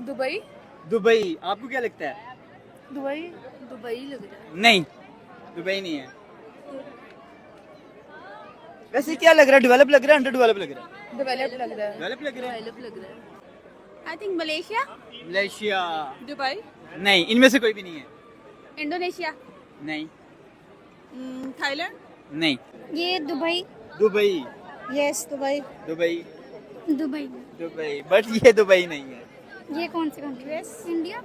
Dubai. Dubai, आपको क्या लगता है? दुबई दुबई लग रहा है। नहीं, दुबई नहीं है। वैसे क्या लग रहा है, डेवलप लग रहा है, अंडर डेवलप लग रहा है? डेवलप लग रहा है। डेवलप लग रहा है। डेवलप लग रहा है। I think Malaysia, Malaysia. Dubai. नहीं, इनमें से कोई भी नहीं है। इंडोनेशिया, नहीं। थाईलैंड। नहीं। ये Dubai. Dubai. Yes Dubai. Dubai. Dubai. Dubai, but ये दुबई नहीं है। ये कौन सी कंट्री? यूएस। इंडिया।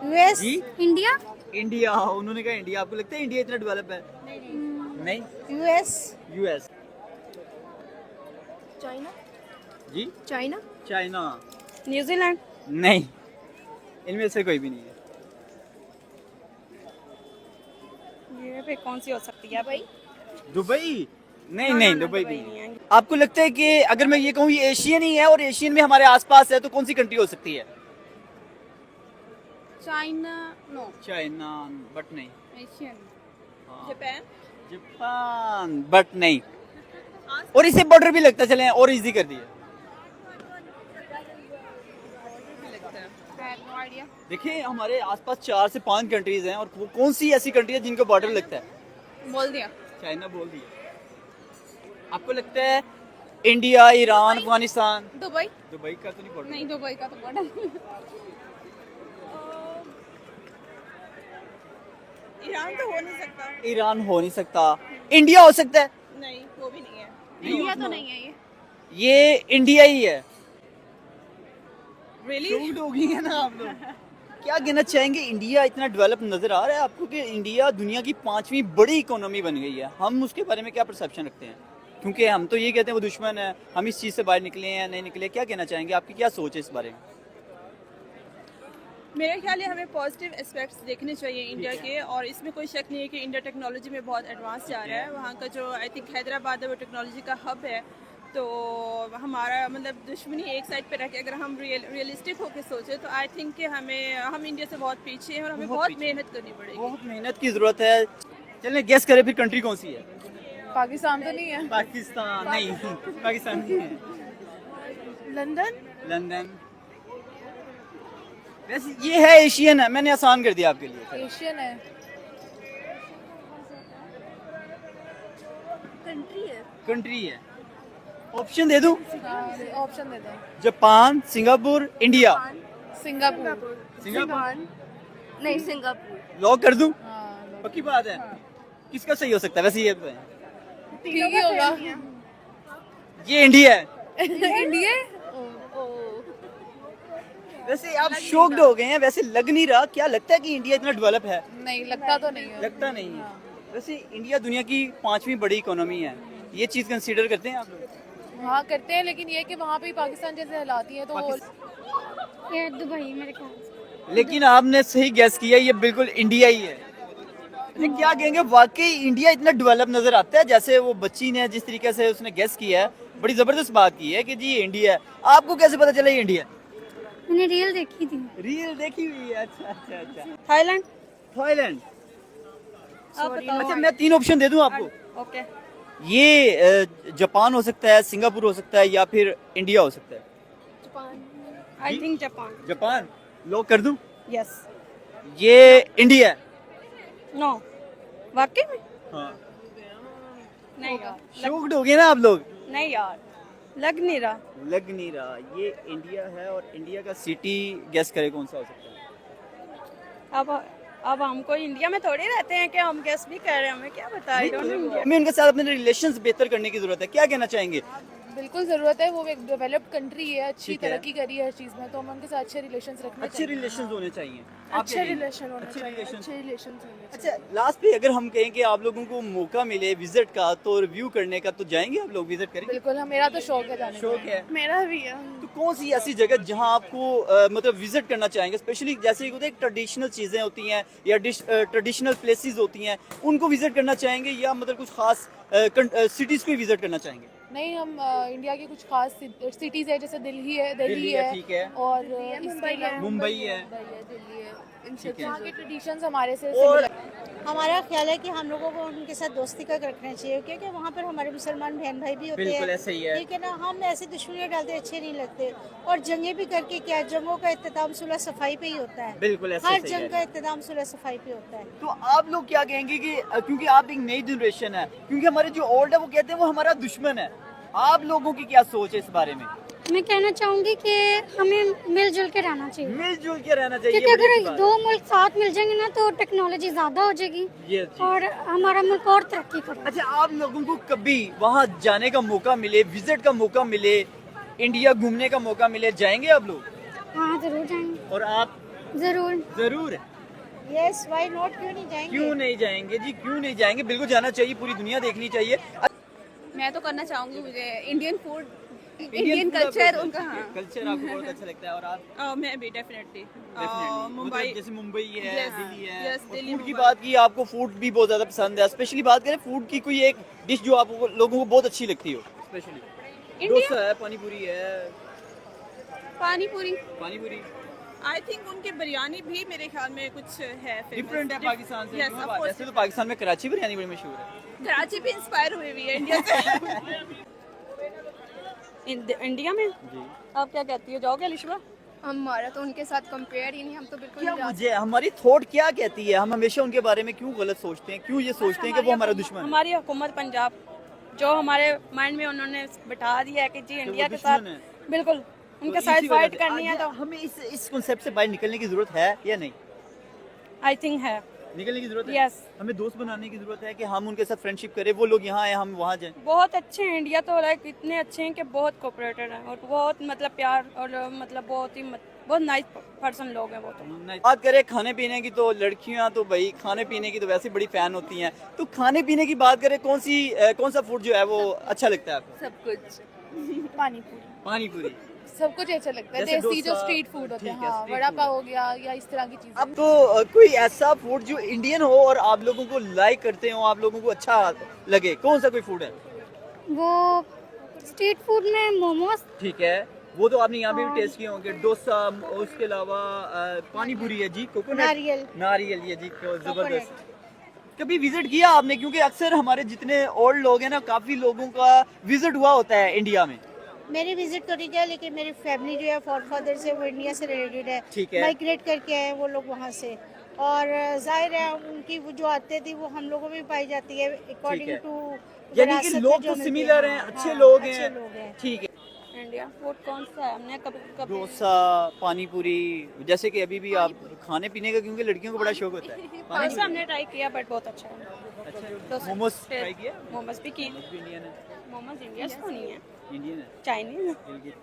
यूएस। जी? इंडिया। इंडिया, उन्होंने कहा इंडिया। आपको लगता है इंडिया इतना डेवलप है? नहीं। यूएस। यूएस। चाइना। जी? चाइना। चाइना। न्यूजीलैंड। नहीं, इनमें से कोई भी नहीं है। ये पे कौन सी हो सकती है? दुबई। दुबई? नहीं नहीं, दुबई भी नहीं है। आपको लगता है कि अगर मैं ये कहूँ ये एशियन ही है और एशियन में हमारे आसपास है, तो कौन सी कंट्री हो सकती है? चाइना। नो। चाइना, बट नहीं। एशियन। हाँ। जापान। जापान, बट नहीं। और इसे बॉर्डर भी लगता, चले और इजी कर दिया। No idea. देखिए हमारे आसपास 4 से 5 कंट्रीज हैं, और वो कौन सी ऐसी कंट्री है जिनका बॉर्डर लगता है? बोल दिया। चाइना बोल दिया। आपको लगता है India, Iran, Afghanistan? Dubai. Dubai का तो नहीं बॉर्डर। नहीं, दुबई का तो बॉर्डर। ईरान तो हो नहीं सकता। ईरान हो नहीं सकता। इंडिया हो सकता है? नहीं, वो भी नहीं है। इंडिया तो नहीं है ये। ये इंडिया ही है। रियली? शॉक्ड हो गई है ना आप लोग? क्या कहना चाहेंगे, इंडिया इतना डेवलप नजर आ रहा है आपको कि इंडिया दुनिया की 5वीं बड़ी इकोनॉमी बन गई है? हम उसके बारे में क्या परसेप्शन रखते हैं? क्योंकि हम तो ये कहते हैं वो दुश्मन है, हम इस चीज़ से बाहर निकले हैं या नहीं निकले, क्या कहना चाहेंगे, आपकी क्या सोच है इस बारे में? मेरे ख्याल है हमें पॉजिटिव एस्पेक्ट्स देखने चाहिए इंडिया के, और इसमें कोई शक नहीं है कि इंडिया टेक्नोलॉजी में बहुत एडवांस जा रहा है। वहाँ का जो आई थिंक हैदराबाद है वो टेक्नोलॉजी का हब है। तो हमारा मतलब दुश्मनी एक साइड पे रख के अगर हम रियलिस्टिक होकर सोचे तो आई थिंक कि हम इंडिया से बहुत पीछे हैं और हमें बहुत मेहनत करनी पड़ेगी। बहुत मेहनत की जरूरत है। चलिए गेस करें फिर, कंट्री कौन सी है? पाकिस्तान तो नहीं है। पाकिस्तान नहीं। पाकिस्तान नहीं है। लंदन। लंदन। वैसे ये है एशियन है, मैंने आसान कर दिया आपके लिए। एशियन है। कंट्री है। कंट्री है। ऑप्शन दे दूं? ऑप्शन दे दो। Japan, Singapore, India. Singapore. Singapore नहीं, सिंगापुर। लॉक कर दूं? हाँ, पक्की बात है? किसका सही हो सकता है वैसे ये बताएं? ठीक ही होगा। ये इंडिया है। इंडिया। वैसे आप शॉक्ड हो गए हैं, वैसे लग नहीं रहा। क्या लगता है कि इंडिया इतना डेवलप है? नहीं लगता तो नहीं है। लगता नहीं है। वैसे इंडिया दुनिया की 5वीं बड़ी इकोनॉमी है, ये चीज कंसीडर करते हैं आप लोग? हाँ करते हैं, लेकिन ये कि वहाँ पे पाकिस्तान जैसे हालात ही है तो ये दुबई मेरे ख्याल से। लेकिन आपने सही गैस किया, ये बिल्कुल इंडिया ही है। लेकिन क्या कहेंगे, वाकई इंडिया इतना डेवलप नजर आता है? जैसे वो बच्ची ने जिस तरीके से उसने गैस किया है, बड़ी जबरदस्त बात की है कि जी ये इंडिया है। आपको कैसे पता चला ये इंडिया? मैंने रील देखी थी। रील देखी हुई है। अच्छा अच्छा अच्छा। थाईलैंड। थाईलैंड। आप बताओ। अच्छा मैं 3 ऑप्शन दे दूं आपको? ओके। ये जापान हो सकता है, सिंगापुर हो सकता है, या फिर इंडिया हो सकता है। Japan. I think Japan. Japan lock कर दूं? यस। ये इंडिया है। नो। वाकई में? हाँ। नहीं यार। शॉक्ड हो गए ना आप लोग? नहीं यार, लग नहीं रहा। लग नहीं रहा। ये इंडिया है, और इंडिया का सिटी गेस करे कौन सा हो सकता है? अब हमको इंडिया में थोड़ी रहते हैं कि हम गेस भी कर रहे हैं, हमें क्या पता है। हमें उनके साथ अपने रिलेशंस बेहतर करने की जरूरत है। क्या कहना चाहेंगे? बिल्कुल जरूरत है। वो एक डेवलप्ड कंट्री है, अच्छी ठीक है। तरक्की करी है हर चीज में, तो हम उनके साथ अच्छे रिलेशंस रखने अच्छे रिलेशंस होने चाहिए। आप अच्छे क्या कहेंगे? रिलेशन होने अच्छे चाहिए। relations। अच्छे रिलेशन होने चाहिए। अच्छा लास्ट पे अगर हम कहें कि आप लोगों को मौका मिले विजिट का, तो रिव्यू करने का, तो जाएंगे आप लोग, विजिट करेंगे? बिल्कुल, हम मेरा तो शौक है जाने का। शौक है। मेरा भी है। तो कौन सी ऐसी जगह जहां आपको मतलब विजिट करना चाहेंगे, स्पेशली जैसे होता है ट्रेडिशनल चीजें होती हैं या ट्रेडिशनल प्लेसेस होती हैं, उनको विजिट करना चाहेंगे, या मतलब कुछ खास सिटीज को विजिट करना चाहेंगे? नहीं, हम इंडिया की कुछ खास सिटीज है, जैसे दिल्ली है, ठीक है, और इसके अलावा मुंबई है, दिल्ली है, इन ठीक सब है। यहाँ के ट्रेडिशंस हमारे से और similar- हमारा ख्याल है कि हम लोगों को उनके साथ दोस्ती का रखना चाहिए, क्योंकि वहाँ पर हमारे मुसलमान बहन भाई भी होते बिल्कुल हैं। ऐसे ही है। ठीक है ना, हम ऐसे दुश्मनियाँ डालते अच्छे नहीं लगते। और जंगें भी करके क्या, जंगों का इख्तिताम सुलह सफाई पे ही होता है। बिल्कुल ऐसे हर सही जंग है। का इख्तिताम सुलह सफाई पे होता है। तो आप लोग क्या कहेंगे कि क्योंकि आप एक नई जनरेशन है, क्योंकि हमारे जो ओल्ड है वो कहते हैं वो हमारा दुश्मन है, आप लोगों की क्या सोच है इस बारे में? मैं कहना चाहूंगी कि हमें मिलजुल के रहना चाहिए, मिलजुल के रहना चाहिए, क्योंकि ये बड़ी अच्छी अगर बात दो मुल्क साथ मिल जाएंगे ना तो टेक्नोलॉजी ज्यादा हो जाएगी है। ये चीज़। और हमारा मुल्क और तरक्की करेगा। अच्छा, आप लोगों को कभी वहाँ जाने का मौका मिले, विजिट का मौका मिले, इंडिया घूमने का मौका मिले, जाएंगे आप लोग? हाँ जरूर जाएंगे, और आप? जरूर। जरूर। यस, व्हाई नॉट, क्यों नहीं जाएंगे? क्यों नहीं जाएंगे जी, क्यों नहीं जाएंगे? बिल्कुल जाना चाहिए, पूरी दुनिया देखनी चाहिए। मैं तो करना चाहूंगी, मुझे इंडियन फूड, इंडियन कल्चर उनका, हाँ। कल्चर आपको बहुत अच्छा लगता है। और आप? मैं भी डेफिनेटली मुंबई, मुंबई। जैसे मुंबई है, Yes, दिल्ली है, yes, और दिल्ली, फूड की मुंबई। बात की, आपको फूड भी बहुत ज्यादा पसंद है। स्पेशली बात करें फूड की, कोई एक डिश जो आप लोगों को बहुत अच्छी लगती हो? स्पेशली डोसा है, पानी पूरी है, पानी पूरी। पानी पूरी आई थिंक उनकी बिरयानी भी मेरे ख्याल में कुछ है डिफरेंट है पाकिस्तान से। Yes, क्यों of बात है? course. ऐसे तो पाकिस्तान में कराची बिरयानी बड़ी मशहूर है। कराची भी इंस्पायर हुई हुई है इंडिया से। इंडिया में जी। आप क्या कहती हो, जाओगे लिशबा? हमारा तो उनके साथ कंपेयर ही नहीं, हम तो बिल्कुल क्या नहीं जा मुझे हमारी थॉट क्या कहती है? हम हमेशा उनके बारे में क्यों गलत सोचते हैं? क्यों ये सोचते हैं कि वो हमारा दुश्मन है? हमारी हुकूमत पंजाब जो हमारे माइंड में उन्होंने बैठा दिया है कि जी इंडिया के साथ दुश्मन है। बिल्कुल तो उनके इसी साथ वजह फाइट से करनी है, आज तो हमें इस कॉन्सेप्ट से बाहर निकलने की जरूरत है या नहीं? आई थिंक है। निकलने की जरूरत है। Yes. हमें दोस्त बनाने की जरूरत है कि हम उनके साथ फ्रेंडशिप करें, वो लोग यहाँ आए, हम वहाँ जाएं। बहुत अच्छे हैं, इंडिया तो लाइक इतने अच्छे हैं कि बहुत कोऑपरेटेड हैं और बहुत मतलब प्यार और मतलब बहुत नाइस पर्सन लोग हैं वो तो। बात करें खाने पीने की, तो लड़कियां तो भाई खाने पीने की तो वैसे बड़ी फैन होती हैं। तो खाने पीने की बात करें, कौन सा फूड जो है वो अच्छा लगता है आपको? सब कुछ, पानी पूरी, पानी पूरी। सब कुछ अच्छा लगता है। जैसे देसी जो डोसा, स्ट्रीट फूड होते हैं, ठीक है, हाँ, street वड़ा food। पाव हो गया या इस तरह की चीजें। अब तो कोई ऐसा फूड जो इंडियन हो और आप लोगों को लाइक करते हो, आप लोगों को अच्छा लगे, कौन सा कोई फूड है? वो स्ट्रीट फूड में मोमोज, ठीक है, वो तो आपने यहाँ पे भी टेस्ट किए होंगे। डोसा, उसके अलावा पानी पूरी है जी, कोकोनट नारियल ये जी, जबरदस्त। कभी विजिट किया आपने? क्योंकि अक्सर हमारे जितने ओल्ड लोग हैं ना, काफी लोगों का विजिट हुआ होता है इंडिया में। मेरी विजिट तो नहीं किया, लेकिन मेरी फैमिली जो है फॉरफादर से वो इंडिया से रिलेटेड है। ठीक है। माइग्रेट करके आए वो लोग वहाँ से, और जाहिर है उनकी वो जो आते थी वो हम लोगों में भी पाई जाती है अकॉर्डिंग है। टू। यानी कि लोग तो सिमिलर हैं, अच्छे लोग हैं। ठीक है। इंडिया फूड कौन सा है? हमने कभी कभी डोसा, पानी पूरी, जैसे कि अभी भी आप खाने पीने का, क्योंकि लड़कियों को बड़ा शौक होता है। पानी डोसा हमने ट्राई किया बट बहुत अच्छा है। अच्छा, डोसा। मोमोज ट्राई किया? मोमोज भी की। इंडियन है। मोमोज इंडिया से तो नहीं है, इंडियन है। चाइनीज गिलगित।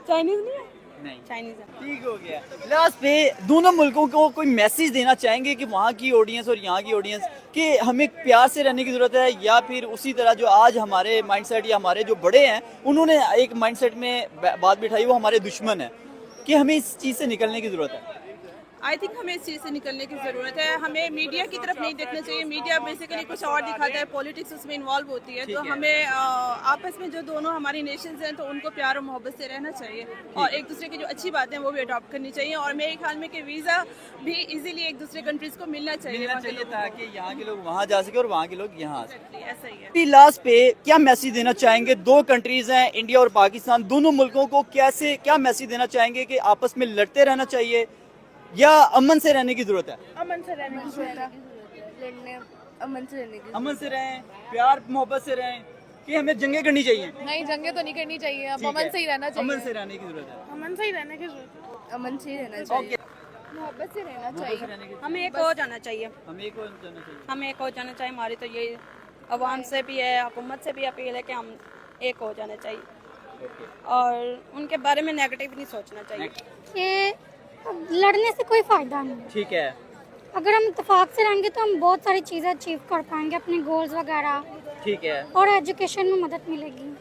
चाइनीज नहीं है, नहीं। चाइनीज है। ठीक हो गया। लास्ट पे दोनों मुल्कों को कोई मैसेज देना चाहेंगे कि वहाँ की ऑडियंस और यहाँ की ऑडियंस कि हमें प्यार से रहने की जरूरत है, या फिर उसी तरह जो आज हमारे माइंडसेट या हमारे जो बड़े हैं उन्होंने एक माइंडसेट में बात बिठाई, वो हमारे दुश्मन है, कि हमें इस चीज़ से निकलने की जरूरत है? आई थिंक हमें इस चीज़ से निकलने की ज़रूरत है। हमें मीडिया की तरफ नहीं देखना चाहिए। मीडिया बेसिकली कुछ और दिखाता है, पॉलिटिक्स उसमें इन्वॉल्व होती है। तो हमें आपस में जो दोनों हमारी नेशंस हैं तो उनको प्यार और मोहब्बत से रहना चाहिए, और एक दूसरे की जो अच्छी बातें हैं वो भी अडॉप्ट करनी चाहिए। और मेरे ख्याल में कि वीज़ा भी इजीली एक दूसरे कंट्रीज़ को मिलना चाहिए वहाँ के लोगों को। ताकि यहाँ के लोग वहाँ जा सके और वहाँ के लोग यहाँ आ सके। ऐसा ही है। लास्ट पे क्या मैसेज देना चाहेंगे? दो कंट्रीज हैं, इंडिया और पाकिस्तान, दोनों मुल्कों को क्या मैसेज देना चाहेंगे कि आपस में लड़ते रहना चाहिए या अमन से रहने की जरूरत है? अमन से रहने की जरूरत है, लड़ने अमन से रहने की। अमन से रहें, प्यार मोहब्बत से रहें, कि हमें जंगें करनी चाहिए? नहीं, जंगे तो नहीं करनी चाहिए, अब ठीक अमन है। से ही रहना चाहिए। अमन से रहने की जरूरत है। अमन से ही रहने की जरूरत है, अमन से ही रहना चाहिए, मोहब्बत से रहना चाहिए। हमें एक हो जाना चाहिए, हमें एक और जाना चाहिए। हमें एक हो जाना चाहिए। हमारी तो यही अवाम से भी है, हुकूमत से भी अपील है कि हम एक हो जाना चाहिए और उनके बारे में नेगेटिव नहीं सोचना चाहिए। कि लड़ने से कोई फायदा नहीं है। ठीक है। अगर हम इत्तेफाक से रहेंगे तो हम बहुत सारी चीज़ें अचीव कर पाएंगे, अपने गोल्स वगैरह, ठीक है। और एजुकेशन में मदद मिलेगी।